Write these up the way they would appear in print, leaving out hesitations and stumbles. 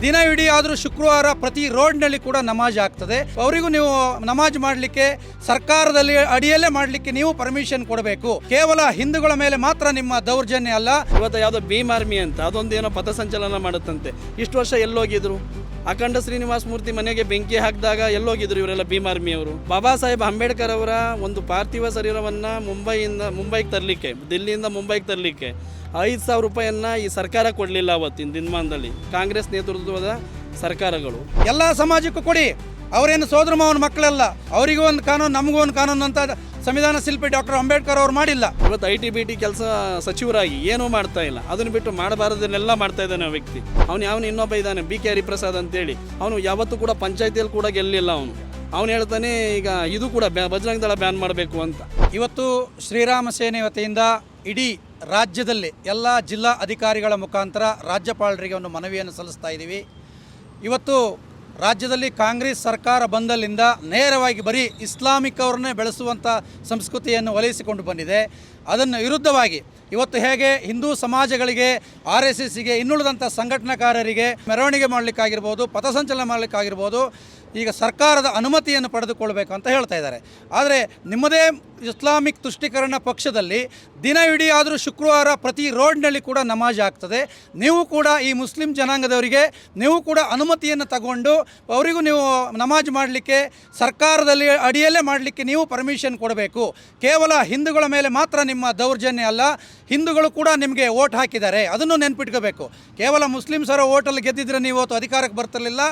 ದಿನವಿಡೀ ಆದರೂ ಶುಕ್ರವಾರ ಪ್ರತಿ ರೋಡ್ನಲ್ಲಿ ಕೂಡ ನಮಾಜ್ ಆಗ್ತದೆ. ಅವರಿಗೂ ನೀವು ನಮಾಜ್ ಮಾಡಲಿಕ್ಕೆ ಸರ್ಕಾರದಲ್ಲಿ ಅಡಿಯಲ್ಲೇ ಮಾಡಲಿಕ್ಕೆ ನೀವು ಪರ್ಮಿಷನ್ ಕೊಡಬೇಕು. ಕೇವಲ ಹಿಂದೂಗಳ ಮೇಲೆ ಮಾತ್ರ ನಿಮ್ಮ ದೌರ್ಜನ್ಯ ಅಲ್ಲ. ಇವತ್ತು ಯಾವುದೋ ಭೀಮ್ ಆರ್ಮಿ ಅಂತ ಅದೊಂದು ಏನೋ ಪಥಸಂಚಲನ ಮಾಡುತ್ತಂತೆ. ಇಷ್ಟು ವರ್ಷ ಎಲ್ಲೋಗಿದ್ರು? ಅಖಂಡ ಶ್ರೀನಿವಾಸ ಮೂರ್ತಿ ಮನೆಗೆ ಬೆಂಕಿ ಹಾಕಿದಾಗ ಎಲ್ಲೋಗಿದ್ರು ಇವರೆಲ್ಲ ಭೀಮ್ ಆರ್ಮಿಯವರು? ಬಾಬಾ ಸಾಹೇಬ್ ಅಂಬೇಡ್ಕರ್ ಅವರ ಒಂದು ಪಾರ್ಥಿವ ಶರೀರವನ್ನು ಮುಂಬೈಗೆ ತರಲಿಕ್ಕೆ, ದಿಲ್ಲಿಯಿಂದ ಮುಂಬೈಗೆ ತರಲಿಕ್ಕೆ 5,000 ರೂಪಾಯಿಯನ್ನು ಈ ಸರ್ಕಾರ ಕೊಡಲಿಲ್ಲ ಅವತ್ತಿನ ದಿನಮಾನದಲ್ಲಿ, ಕಾಂಗ್ರೆಸ್ ನೇತೃತ್ವದ ಸರ್ಕಾರಗಳು. ಎಲ್ಲ ಸಮಾಜಕ್ಕೂ ಕೊಡಿ, ಅವರೇನು ಸೋದರ ಮಾವನ ಮಕ್ಕಳಲ್ಲ. ಅವರಿಗೂ ಒಂದು ಕಾನೂನು, ನಮಗೂ ಒಂದು ಕಾನೂನು ಅಂತ ಸಂವಿಧಾನ ಶಿಲ್ಪಿ ಡಾಕ್ಟರ್ ಅಂಬೇಡ್ಕರ್ ಅವರು ಮಾಡಿಲ್ಲ. ಇವತ್ತು IT-BT ಕೆಲಸ ಸಚಿವರಾಗಿ ಏನೂ ಮಾಡ್ತಾ ಇಲ್ಲ. ಅದನ್ನು ಬಿಟ್ಟು ಮಾಡಬಾರದನ್ನೆಲ್ಲ ಮಾಡ್ತಾ ಇದ್ದಾನೆ ಆ ವ್ಯಕ್ತಿ. ಅವನು ಇನ್ನೊಬ್ಬ ಇದ್ದಾನೆ BK ಹರಿಪ್ರಸಾದ್ ಅಂತೇಳಿ. ಅವನು ಯಾವತ್ತೂ ಕೂಡ ಪಂಚಾಯತಿಯಲ್ಲಿ ಕೂಡ ಗೆಲ್ಲಿಲ್ಲ. ಅವನು ಹೇಳ್ತಾನೆ ಈಗ ಇದು ಕೂಡ ಬಜರಂಗ ದಳ ಬ್ಯಾನ್ ಮಾಡಬೇಕು ಅಂತ. ಇವತ್ತು ಶ್ರೀರಾಮ ಸೇನೆ ವತಿಯಿಂದ ಇಡೀ ರಾಜ್ಯದಲ್ಲಿ ಎಲ್ಲ ಜಿಲ್ಲಾ ಅಧಿಕಾರಿಗಳ ಮುಖಾಂತರ ರಾಜ್ಯಪಾಲರಿಗೆ ಒಂದು ಮನವಿಯನ್ನು ಸಲ್ಲಿಸ್ತಾ ಇದ್ದೀವಿ. ಇವತ್ತು ರಾಜ್ಯದಲ್ಲಿ ಕಾಂಗ್ರೆಸ್ ಸರ್ಕಾರ ಬಂದಲ್ಲಿಂದ ನೇರವಾಗಿ ಬರೀ ಇಸ್ಲಾಮಿಕ್ ಅವ್ರನ್ನೇ ಬೆಳೆಸುವಂಥ ಸಂಸ್ಕೃತಿಯನ್ನು ಒಲಿಸಿಕೊಂಡು ಬಂದಿದೆ. ಅದನ್ನು ವಿರುದ್ಧವಾಗಿ ಇವತ್ತು ಹೇಗೆ ಹಿಂದೂ ಸಮಾಜಗಳಿಗೆ, RSSಗೆ, ಇನ್ನುಳಿದಂಥ ಸಂಘಟನಾಕಾರರಿಗೆ ಮೆರವಣಿಗೆ ಮಾಡಲಿಕ್ಕಾಗಿರ್ಬೋದು, ಪಥಸಂಚಲನ ಮಾಡಲಿಕ್ಕಾಗಿರ್ಬೋದು, ಈಗ ಸರ್ಕಾರದ ಅನುಮತಿಯನ್ನು ಪಡೆದುಕೊಳ್ಬೇಕು ಅಂತ ಹೇಳ್ತಾ ಇದ್ದಾರೆ. ಆದರೆ ನಿಮ್ಮದೇ ಇಸ್ಲಾಮಿಕ್ ತುಷ್ಟೀಕರಣ ಪಕ್ಷದಲ್ಲಿ ದಿನವಿಡೀ ಆದರೂ ಶುಕ್ರವಾರ ಪ್ರತಿ ರೋಡ್ನಲ್ಲಿ ಕೂಡ ನಮಾಜ್ ಆಗ್ತದೆ. ನೀವು ಕೂಡ ಈ ಮುಸ್ಲಿಂ ಜನಾಂಗದವರಿಗೆ ನೀವು ಕೂಡ ಅನುಮತಿಯನ್ನು ತಗೊಂಡು ಅವರಿಗೂ ನೀವು ನಮಾಜ್ ಮಾಡಲಿಕ್ಕೆ ಸರ್ಕಾರದಲ್ಲಿ ಅಡಿಯಲ್ಲೇ ಮಾಡಲಿಕ್ಕೆ ನೀವು ಪರ್ಮಿಷನ್ ಕೊಡಬೇಕು. ಕೇವಲ ಹಿಂದೂಗಳ ಮೇಲೆ ಮಾತ್ರ ನಿಮ್ಮ ದೌರ್ಜನ್ಯ ಅಲ್ಲ, ಹಿಂದೂಗಳು ಕೂಡ ನಿಮಗೆ ಓಟ್ ಹಾಕಿದ್ದಾರೆ, ಅದನ್ನು ನೆನ್ಪಿಟ್ಕೋಬೇಕು. ಕೇವಲ ಮುಸ್ಲಿಮ್ಸರ ಓಟಲ್ಲಿ ಗೆದ್ದಿದ್ರೆ ನೀವು ಅವತ್ತು ಅಧಿಕಾರಕ್ಕೆ ಬರ್ತಿರಲಿಲ್ಲ.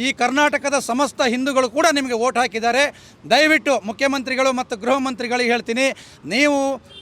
ಈ ಕರ್ನಾಟಕದ ಸಮಸ್ತ ಹಿಂದೂಗಳು ಕೂಡ ನಿಮಗೆ ಓಟ್ ಹಾಕಿದ್ದಾರೆ. ದಯವಿಟ್ಟು ಮುಖ್ಯಮಂತ್ರಿಗಳು ಮತ್ತು ಗೃಹ ಮಂತ್ರಿಗಳಿಗೆ ಹೇಳ್ತೀನಿ, ನೀವು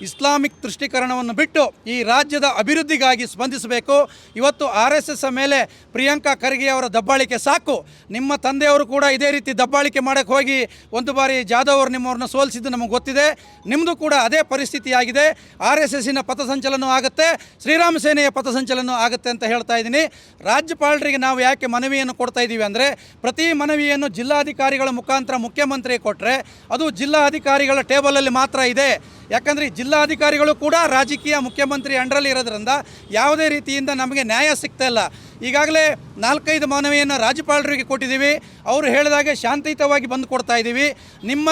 ಇಸ್ಲಾಮಿಕ್ ತುಷ್ಟೀಕರಣವನ್ನು ಬಿಟ್ಟು ಈ ರಾಜ್ಯದ ಅಭಿವೃದ್ಧಿಗಾಗಿ ಸ್ಪಂದಿಸಬೇಕು. ಇವತ್ತು RSS ಮೇಲೆ ಪ್ರಿಯಾಂಕಾ ಖರ್ಗೆ ಅವರ ದಬ್ಬಾಳಿಕೆ ಸಾಕು. ನಿಮ್ಮ ತಂದೆಯವರು ಕೂಡ ಇದೇ ರೀತಿ ದಬ್ಬಾಳಿಕೆ ಮಾಡೋಕ್ಕೆ ಹೋಗಿ ಒಂದು ಬಾರಿ ಜಾಧವ್ ಅವರು ನಿಮ್ಮವ್ರನ್ನ ಸೋಲಿಸಿದ್ದು ನಮಗೆ ಗೊತ್ತಿದೆ. ನಿಮ್ಮದು ಕೂಡ ಅದೇ ಪರಿಸ್ಥಿತಿಯಾಗಿದೆ. RSSನ ಪಥಸಂಚಲನ ಆಗುತ್ತೆ, ಶ್ರೀರಾಮ ಸೇನೆಯ ಪಥಸಂಚಲನ ಆಗುತ್ತೆ ಅಂತ ಹೇಳ್ತಾ ಇದ್ದೀನಿ. ರಾಜ್ಯಪಾಲರಿಗೆ ನಾವು ಯಾಕೆ ಮನವಿಯನ್ನು ಕೊಡ್ತಾ ಇದ್ದೀವಿ ಅಂದರೆ, ಪ್ರತಿ ಮನವಿಯನ್ನು ಜಿಲ್ಲಾಧಿಕಾರಿಗಳ ಮುಖಾಂತರ ಮುಖ್ಯಮಂತ್ರಿ ಕೊಟ್ಟರೆ ಅದು ಜಿಲ್ಲಾಧಿಕಾರಿಗಳ ಟೇಬಲಲ್ಲಿ ಮಾತ್ರ ಇದೆ. ಯಾಕಂದರೆ ಜಿಲ್ಲಾಧಿಕಾರಿಗಳು ಕೂಡ ರಾಜಕೀಯ ಮುಖ್ಯಮಂತ್ರಿ ಅಂಡರಲ್ಲಿ ಇರೋದ್ರಿಂದ ಯಾವುದೇ ರೀತಿಯಿಂದ ನಮಗೆ ನ್ಯಾಯ ಸಿಗ್ತಾ ಇಲ್ಲ. ಈಗಾಗಲೇ 4-5 ಮನವಿಯನ್ನು ರಾಜ್ಯಪಾಲರಿಗೆ ಕೊಟ್ಟಿದ್ದೀವಿ. ಅವರು ಹೇಳಿದಾಗೆ ಶಾಂತಿಯುತವಾಗಿ ಬಂದು ಕೊಡ್ತಾ ಇದ್ದೀವಿ. ನಿಮ್ಮ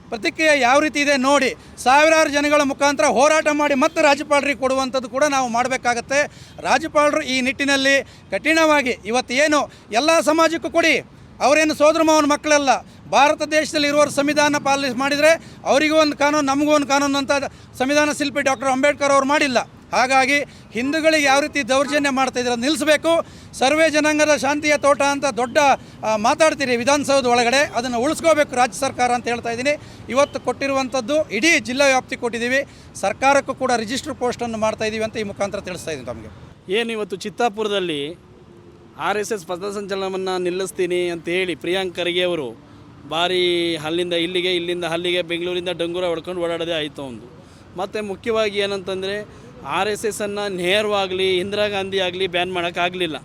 ಪ್ರತಿಕ್ರಿಯೆ ಯಾವ ರೀತಿ ಇದೆ ನೋಡಿ. ಸಾವಿರಾರು ಜನಗಳ ಮುಖಾಂತರ ಹೋರಾಟ ಮಾಡಿ ಮತ್ತೆ ರಾಜ್ಯಪಾಲರಿಗೆ ಕೊಡುವಂಥದ್ದು ಕೂಡ ನಾವು ಮಾಡಬೇಕಾಗತ್ತೆ. ರಾಜ್ಯಪಾಲರು ಈ ನಿಟ್ಟಿನಲ್ಲಿ ಕಠಿಣವಾಗಿ ಇವತ್ತೇನು ಎಲ್ಲ ಸಮಾಜಕ್ಕೂ ಕೊಡಿ, ಅವರೇನು ಸೋದರ ಮಾವನ ಮಕ್ಕಳಲ್ಲ. ಭಾರತ ದೇಶದಲ್ಲಿ ಇರುವವರು ಸಂವಿಧಾನ ಪಾಲನೆ ಮಾಡಿದರೆ ಅವರಿಗೂ ಒಂದು ಕಾನೂನು, ನಮಗೂ ಒಂದು ಕಾನೂನು ಅಂತ ಸಂವಿಧಾನ ಶಿಲ್ಪಿ ಡಾಕ್ಟರ್ ಅಂಬೇಡ್ಕರ್ ಅವರು ಮಾಡಿಲ್ಲ. ಹಾಗಾಗಿ ಹಿಂದೂಗಳಿಗೆ ಯಾವ ರೀತಿ ದೌರ್ಜನ್ಯ ಮಾಡ್ತಾಯಿದ್ರೆ ನಿಲ್ಲಿಸಬೇಕು. ಸರ್ವೇ ಜನಾಂಗದ ಶಾಂತಿಯ ತೋಟ ಅಂತ ದೊಡ್ಡ ಮಾತಾಡ್ತೀರಿ ವಿಧಾನಸೌಧ ಒಳಗಡೆ, ಅದನ್ನು ಉಳಿಸ್ಕೋಬೇಕು ರಾಜ್ಯ ಸರ್ಕಾರ ಅಂತ ಹೇಳ್ತಾ ಇದ್ದೀನಿ. ಇವತ್ತು ಕೊಟ್ಟಿರುವಂಥದ್ದು ಇಡೀ ಜಿಲ್ಲಾ ವ್ಯಾಪ್ತಿ ಕೊಟ್ಟಿದ್ದೀವಿ. ಸರ್ಕಾರಕ್ಕೂ ಕೂಡ ರಿಜಿಸ್ಟರ್ ಪೋಸ್ಟನ್ನು ಮಾಡ್ತಾಯಿದ್ದೀವಿ ಅಂತ ಈ ಮುಖಾಂತರ ತಿಳಿಸ್ತಾ ಇದ್ದೀನಿ ತಮಗೆ. ಏನು ಇವತ್ತು ಚಿತ್ತಾಪುರದಲ್ಲಿ RSS ಪಥಸಂಚಲನವನ್ನು ನಿಲ್ಲಿಸ್ತೀನಿ ಅಂತ ಹೇಳಿ ಪ್ರಿಯಾಂಕ್ ಖರ್ಗೆ ಅವರು ಭಾರಿ ಅಲ್ಲಿಂದ ಇಲ್ಲಿಗೆ, ಇಲ್ಲಿಂದ ಅಲ್ಲಿಗೆ, ಬೆಂಗಳೂರಿಂದ ಡಂಗೂರ ಹೊಡ್ಕೊಂಡು ಓಡಾಡೋದೇ ಆಯಿತು ಒಂದು. ಮತ್ತು ಮುಖ್ಯವಾಗಿ ಏನಂತಂದರೆ RSSನ್ನು ನೇರವಾಗಲಿ ಇಂದಿರಾ ಗಾಂಧಿ ಆಗಲಿ ಬ್ಯಾನ್ ಮಾಡೋಕ್ಕಾಗಲಿಲ್ಲ.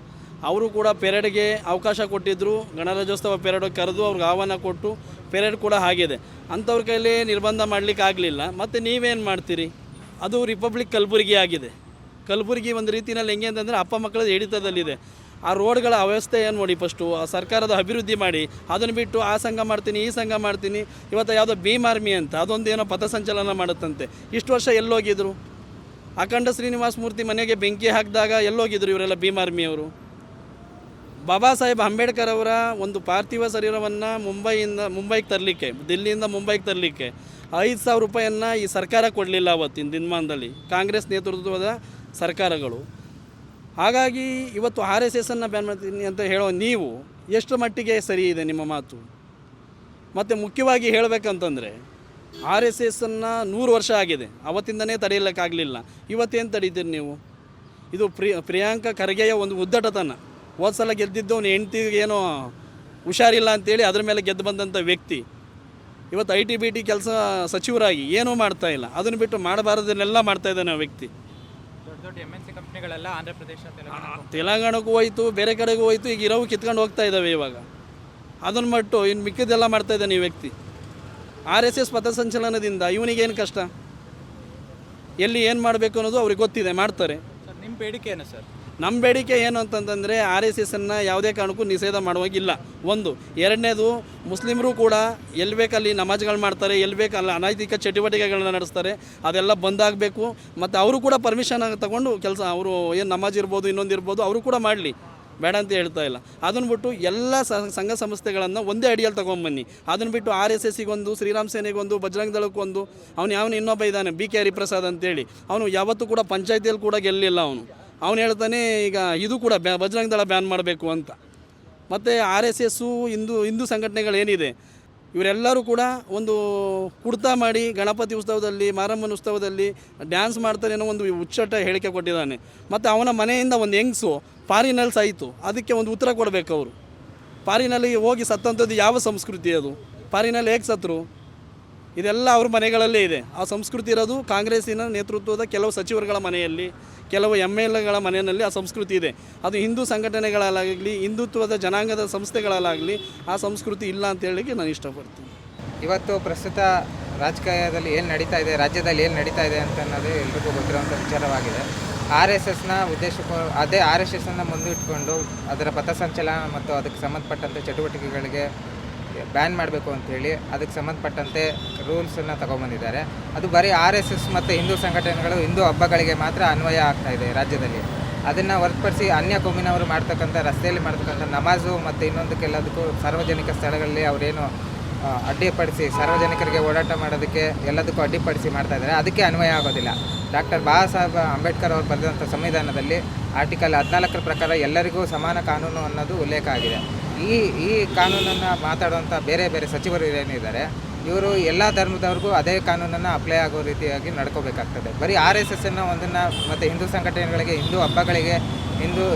ಅವರು ಕೂಡ ಪೆರೇಡ್ಗೆ ಅವಕಾಶ ಕೊಟ್ಟಿದ್ದರು. ಗಣರಾಜ್ಯೋತ್ಸವ ಪೆರೇಡ್ ಕರೆದು ಅವ್ರಿಗೆ ಆಹ್ವಾನ ಕೊಟ್ಟು ಪೆರೇಡ್ ಕೂಡ ಆಗಿದೆ. ಅಂಥವ್ರ ಕೈಲಿ ನಿರ್ಬಂಧ ಮಾಡಲಿಕ್ಕೆ ಆಗಲಿಲ್ಲ. ಮತ್ತು ನೀವೇನು ಮಾಡ್ತೀರಿ? ಅದು ರಿಪಬ್ಲಿಕ್ ಕಲಬುರಗಿ ಆಗಿದೆ. ಕಲಬುರಗಿ ಒಂದು ರೀತಿಯಲ್ಲಿ ಹೆಂಗೆ ಅಂತಂದರೆ ಅಪ್ಪ ಮಕ್ಕಳ ಹಿಡಿತದಲ್ಲಿದೆ. ಆ ರೋಡ್ಗಳ ಅವ್ಯವಸ್ಥೆ ಏನು ನೋಡಿ, ಫಸ್ಟು ಆ ಸರ್ಕಾರದ ಅಭಿವೃದ್ಧಿ ಮಾಡಿ, ಅದನ್ನು ಬಿಟ್ಟು ಆ ಸಂಘ ಮಾಡ್ತೀನಿ, ಈ ಸಂಘ ಮಾಡ್ತೀನಿ. ಇವತ್ತು ಯಾವುದೋ ಭೀಮ್ ಆರ್ಮಿ ಅಂತ ಅದೊಂದು ಏನೋ ಪಥಸಂಚಲನ ಮಾಡುತ್ತಂತೆ. ಇಷ್ಟು ವರ್ಷ ಎಲ್ಲೋಗಿದ್ರು? ಅಖಂಡ ಶ್ರೀನಿವಾಸ ಮೂರ್ತಿ ಮನೆಗೆ ಬೆಂಕಿ ಹಾಕಿದಾಗ ಎಲ್ಲೋಗಿದ್ರು ಇವರೆಲ್ಲ ಭೀಮ್ ಆರ್ಮಿಯವರು? ಬಾಬಾ ಸಾಹೇಬ್ ಅಂಬೇಡ್ಕರ್ ಅವರ ಒಂದು ಪಾರ್ಥಿವ ಶರೀರವನ್ನು ಮುಂಬೈಗೆ ತರಲಿಕ್ಕೆ, ದಿಲ್ಲಿಯಿಂದ ಮುಂಬೈಗೆ ತರಲಿಕ್ಕೆ 5,000 ರೂಪಾಯಿಯನ್ನು ಈ ಸರ್ಕಾರ ಕೊಡಲಿಲ್ಲ ಅವತ್ತಿನ ದಿನಮಾನದಲ್ಲಿ, ಕಾಂಗ್ರೆಸ್ ನೇತೃತ್ವದ ಸರ್ಕಾರಗಳು. ಹಾಗಾಗಿ ಇವತ್ತು RSSನ್ನು ಬ್ಯಾನ್ ಮಾಡ್ತೀನಿ ಅಂತ ಹೇಳೋ ನೀವು ಎಷ್ಟು ಮಟ್ಟಿಗೆ ಸರಿ ಇದೆ ನಿಮ್ಮ ಮಾತು? ಮತ್ತು ಮುಖ್ಯವಾಗಿ ಹೇಳಬೇಕಂತಂದರೆ RSSನ್ನು 100 ವರ್ಷ ಆಗಿದೆ, ಅವತ್ತಿಂದನೇ ತಡೆಯಲಿಕ್ಕಾಗಲಿಲ್ಲ. ಇವತ್ತೇನು ತಡೀತೀರಿ ನೀವು? ಇದು ಪ್ರಿಯಾಂಕಾ ಖರ್ಗೆಯ ಒಂದು ಉದ್ದಟತನ. ಹೋದ ಸಲ ಗೆದ್ದಿದ್ದು ಹೆಂಡ್ತಿಗೆ ಏನೋ ಹುಷಾರಿಲ್ಲ ಅಂತೇಳಿ ಅದ್ರ ಮೇಲೆ ಗೆದ್ದು ಬಂದಂಥ ವ್ಯಕ್ತಿ ಇವತ್ತು IT-BT ಕೆಲಸ ಸಚಿವರಾಗಿ ಏನೂ ಮಾಡ್ತಾ ಇಲ್ಲ. ಅದನ್ನು ಬಿಟ್ಟು ಮಾಡಬಾರದನ್ನೆಲ್ಲ ಮಾಡ್ತಾ ಇದ್ದಾನೆ ಆ ವ್ಯಕ್ತಿ. ದೊಡ್ಡ MNC ಕಂಪ್ನಿಗಳೆಲ್ಲ ಆಂಧ್ರ ಪ್ರದೇಶ, ತೆಲಂಗಾಣಕ್ಕೂ ಹೋಯ್ತು, ಬೇರೆ ಕಡೆಗೂ ಹೋಯ್ತು. ಈಗ ಇರೋವು ಕಿತ್ಕೊಂಡು ಹೋಗ್ತಾ ಇದ್ದಾವೆ ಇವಾಗ. ಅದನ್ನು ಮಟ್ಟು ಇನ್ನು ಮಿಕ್ಕಿದ್ದೆಲ್ಲ ಮಾಡ್ತಾ ಇದ್ದಾನೆ ಈ ವ್ಯಕ್ತಿ. RSS ಪಥಸಂಚಲನದಿಂದ ಇವನಿಗೇನು ಕಷ್ಟ? ಎಲ್ಲಿ ಏನು ಮಾಡಬೇಕು ಅನ್ನೋದು ಅವ್ರಿಗೆ ಗೊತ್ತಿದೆ, ಮಾಡ್ತಾರೆ. ಸರ್ ನಿಮ್ಮ ಬೇಡಿಕೆ ಏನು ಸರ್? ನಮ್ಮ ಬೇಡಿಕೆ ಏನು ಅಂತಂತಂದರೆ RSSನ್ನು ಯಾವುದೇ ಕಾರಣಕ್ಕೂ ನಿಷೇಧ ಮಾಡುವಾಗಿಲ್ಲ. ಒಂದು. ಎರಡನೇದು, ಮುಸ್ಲಿಮರು ಕೂಡ ಎಲ್ಲಿ ಬೇಕಲ್ಲಿ ನಮಾಜ್ಗಳು ಮಾಡ್ತಾರೆ, ಎಲ್ಲಿ ಬೇಕಲ್ಲಿ ಅನೈತಿಕ ಚಟುವಟಿಕೆಗಳನ್ನ ನಡೆಸ್ತಾರೆ, ಅದೆಲ್ಲ ಬಂದಾಗಬೇಕು. ಮತ್ತು ಅವರು ಕೂಡ ಪರ್ಮಿಷನ್ ತಗೊಂಡು ಕೆಲಸ, ಅವರು ಏನು ನಮಾಜ್ ಇರ್ಬೋದು, ಇನ್ನೊಂದು ಇರ್ಬೋದು, ಅವರು ಕೂಡ ಮಾಡಲಿ, ಬೇಡ ಅಂತ ಹೇಳ್ತಾ ಇಲ್ಲ. ಅದನ್ನು ಬಿಟ್ಟು ಎಲ್ಲ ಸಂಘ ಸಂಸ್ಥೆಗಳನ್ನು ಒಂದೇ ಅಡಿಯಲ್ಲಿ ತೊಗೊಂಬನ್ನಿ. ಅದನ್ನು ಬಿಟ್ಟು RSSಗೊಂದು, ಶ್ರೀರಾಮ ಸೇನೆಗೊಂದು, ಬಜರಂಗ ದಳಕ್ಕೊಂದು, ಅವನು ಇನ್ನೊಬ್ಬ ಇದ್ದಾನೆ BK ಹರಿಪ್ರಸಾದ್ ಅಂತೇಳಿ, ಅವನು ಯಾವತ್ತೂ ಕೂಡ ಪಂಚಾಯತಿಯಲ್ಲಿ ಕೂಡ ಗೆಲ್ಲಿಲ್ಲ. ಅವನು ಹೇಳ್ತಾನೆ ಈಗ ಇದು ಕೂಡ ಬಜರಂಗ ದಳ ಬ್ಯಾನ್ ಮಾಡಬೇಕು ಅಂತ. ಮತ್ತು RSSು ಹಿಂದೂ ಸಂಘಟನೆಗಳೇನಿದೆ ಇವರೆಲ್ಲರೂ ಕೂಡ ಒಂದು ಕುಡ್ತಾ ಮಾಡಿ ಗಣಪತಿ ಉತ್ಸವದಲ್ಲಿ, ಮಾರಮ್ಮನ ಉತ್ಸವದಲ್ಲಿ ಡ್ಯಾನ್ಸ್ ಮಾಡ್ತಾರೆ ಅನ್ನೋ ಒಂದು ಹುಚ್ಚಟ ಹೇಳಿಕೆ ಕೊಟ್ಟಿದ್ದಾನೆ. ಮತ್ತು ಅವನ ಮನೆಯಿಂದ ಒಂದು ಹೆಂಗಸು ಫಾರಿನಲ್ಲಿ ಸಾಯಿತು, ಅದಕ್ಕೆ ಒಂದು ಉತ್ತರ ಕೊಡಬೇಕು ಅವರು. ಫಾರಿನಲ್ಲಿ ಹೋಗಿ ಸತ್ತಂಥದ್ದು ಯಾವ ಸಂಸ್ಕೃತಿ ಅದು? ಫಾರಿನಲ್ಲಿ ಹೇಗೆ ಸತ್ತರು? ಇದೆಲ್ಲ ಅವ್ರ ಮನೆಗಳಲ್ಲೇ ಇದೆ. ಆ ಸಂಸ್ಕೃತಿ ಇರೋದು ಕಾಂಗ್ರೆಸ್ಸಿನ ನೇತೃತ್ವದ ಕೆಲವು ಸಚಿವರುಗಳ ಮನೆಯಲ್ಲಿ, ಕೆಲವು MLAಗಳ ಮನೆಯಲ್ಲಿ ಆ ಸಂಸ್ಕೃತಿ ಇದೆ. ಅದು ಹಿಂದೂ ಸಂಘಟನೆಗಳಲ್ಲಾಗಲಿ, ಹಿಂದುತ್ವದ ಜನಾಂಗದ ಸಂಸ್ಥೆಗಳಲ್ಲಾಗಲಿ ಆ ಸಂಸ್ಕೃತಿ ಇಲ್ಲ ಅಂತ ಹೇಳಿಕ್ಕೆ ನಾನು ಇಷ್ಟಪಡ್ತೀನಿ. ಇವತ್ತು ಪ್ರಸ್ತುತ ರಾಜಕೀಯದಲ್ಲಿ ಏನು ನಡೀತಾ ಇದೆ, ರಾಜ್ಯದಲ್ಲಿ ಏನು ನಡೀತಾ ಇದೆ ಅಂತ ಅನ್ನೋದು ಎಲ್ರಿಗೂ ಗೊತ್ತಿರುವಂಥ ವಿಚಾರವಾಗಿದೆ. RSSನ ಉದ್ದೇಶಕ್ಕೂ ಅದೇ RSSನ್ನು ಮುಂದಿಟ್ಕೊಂಡು ಅದರ ಪಥಸಂಚಲನ ಮತ್ತು ಅದಕ್ಕೆ ಸಂಬಂಧಪಟ್ಟಂತೆ ಚಟುವಟಿಕೆಗಳಿಗೆ ಬ್ಯಾನ್ ಮಾಡಬೇಕು ಅಂಥೇಳಿ ಅದಕ್ಕೆ ಸಂಬಂಧಪಟ್ಟಂತೆ ರೂಲ್ಸನ್ನು ತಗೊಂಬಂದಿದ್ದಾರೆ. ಅದು ಬರೀ RSS ಮತ್ತು ಹಿಂದೂ ಸಂಘಟನೆಗಳು ಹಿಂದೂ ಹಬ್ಬಗಳಿಗೆ ಮಾತ್ರ ಅನ್ವಯ ಆಗ್ತಾ ಇದೆ ರಾಜ್ಯದಲ್ಲಿ. ಅದನ್ನು ಹೊರತುಪಡಿಸಿ ಅನ್ಯ ಕೊಮ್ಮಿನವರು ಮಾಡ್ತಕ್ಕಂಥ, ರಸ್ತೆಯಲ್ಲಿ ಮಾಡ್ತಕ್ಕಂಥ ನಮಾಜು ಮತ್ತು ಇನ್ನೊಂದಕ್ಕೆಲ್ಲದಕ್ಕೂ ಸಾರ್ವಜನಿಕ ಸ್ಥಳಗಳಲ್ಲಿ ಅವರೇನು ಅಡ್ಡಿಪಡಿಸಿ ಸಾರ್ವಜನಿಕರಿಗೆ ಓಡಾಟ ಮಾಡೋದಕ್ಕೆ ಎಲ್ಲದಕ್ಕೂ ಅಡ್ಡಿಪಡಿಸಿ ಮಾಡ್ತಾಯಿದ್ದಾರೆ, ಅದಕ್ಕೆ ಅನ್ವಯ ಆಗೋದಿಲ್ಲ. ಡಾಕ್ಟರ್ ಬಾಬಾಸಾಹೇಬ್ ಅಂಬೇಡ್ಕರ್ ಅವರು ಬರೆದಂಥ ಸಂವಿಧಾನದಲ್ಲಿ ಆರ್ಟಿಕಲ್ 14 ಪ್ರಕಾರ ಎಲ್ಲರಿಗೂ ಸಮಾನ ಕಾನೂನು ಅನ್ನೋದು ಉಲ್ಲೇಖ ಆಗಿದೆ. ಈ ಕಾನೂನನ್ನು ಮಾತಾಡುವಂಥ ಬೇರೆ ಬೇರೆ ಸಚಿವರು ಏನಿದ್ದಾರೆ, ಇವರು ಎಲ್ಲ ಧರ್ಮದವ್ರಿಗೂ ಅದೇ ಕಾನೂನನ್ನು ಅಪ್ಲೈ ಆಗೋ ರೀತಿಯಾಗಿ ನಡ್ಕೋಬೇಕಾಗ್ತದೆ. ಬರೀ RSSನ್ನು ಒಂದನ್ನು ಮತ್ತು ಹಿಂದೂ ಸಂಘಟನೆಗಳಿಗೆ, ಹಿಂದೂ ಹಬ್ಬಗಳಿಗೆ,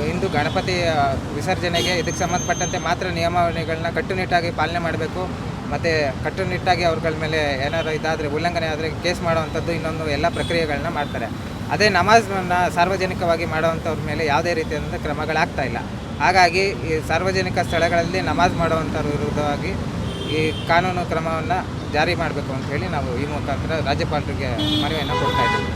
ಹಿಂದೂ ಗಣಪತಿ ವಿಸರ್ಜನೆಗೆ ಇದಕ್ಕೆ ಸಂಬಂಧಪಟ್ಟಂತೆ ಮಾತ್ರ ನಿಯಮಾವಳಿಗಳನ್ನ ಕಟ್ಟುನಿಟ್ಟಾಗಿ ಪಾಲನೆ ಮಾಡಬೇಕು. ಮತ್ತು ಕಟ್ಟುನಿಟ್ಟಾಗಿ ಅವ್ರಗಳ ಮೇಲೆ ಏನಾದರೂ ಇದಾದರೆ, ಉಲ್ಲಂಘನೆ ಆದರೆ ಕೇಸ್ ಮಾಡುವಂಥದ್ದು, ಇನ್ನೊಂದು ಎಲ್ಲ ಪ್ರಕ್ರಿಯೆಗಳನ್ನ ಮಾಡ್ತಾರೆ. ಅದೇ ನಮಾಜ್ನ ಸಾರ್ವಜನಿಕವಾಗಿ ಮಾಡುವಂಥವ್ರ ಮೇಲೆ ಯಾವುದೇ ರೀತಿಯಾದಂಥ ಕ್ರಮಗಳಾಗ್ತಾ ಇಲ್ಲ. ಹಾಗಾಗಿ ಈ ಸಾರ್ವಜನಿಕ ಸ್ಥಳಗಳಲ್ಲಿ ನಮಾಜ್ ಮಾಡುವಂಥವ್ರ ವಿರುದ್ಧವಾಗಿ ಈ ಕಾನೂನು ಕ್ರಮವನ್ನು ಜಾರಿ ಮಾಡಬೇಕು ಅಂತ ಹೇಳಿ ನಾವು ಈ ಮುಖಾಂತರ ರಾಜ್ಯಪಾಲರಿಗೆ ಮನವಿಯನ್ನು ಕೊಡ್ತಾ ಇದ್ದೀವಿ.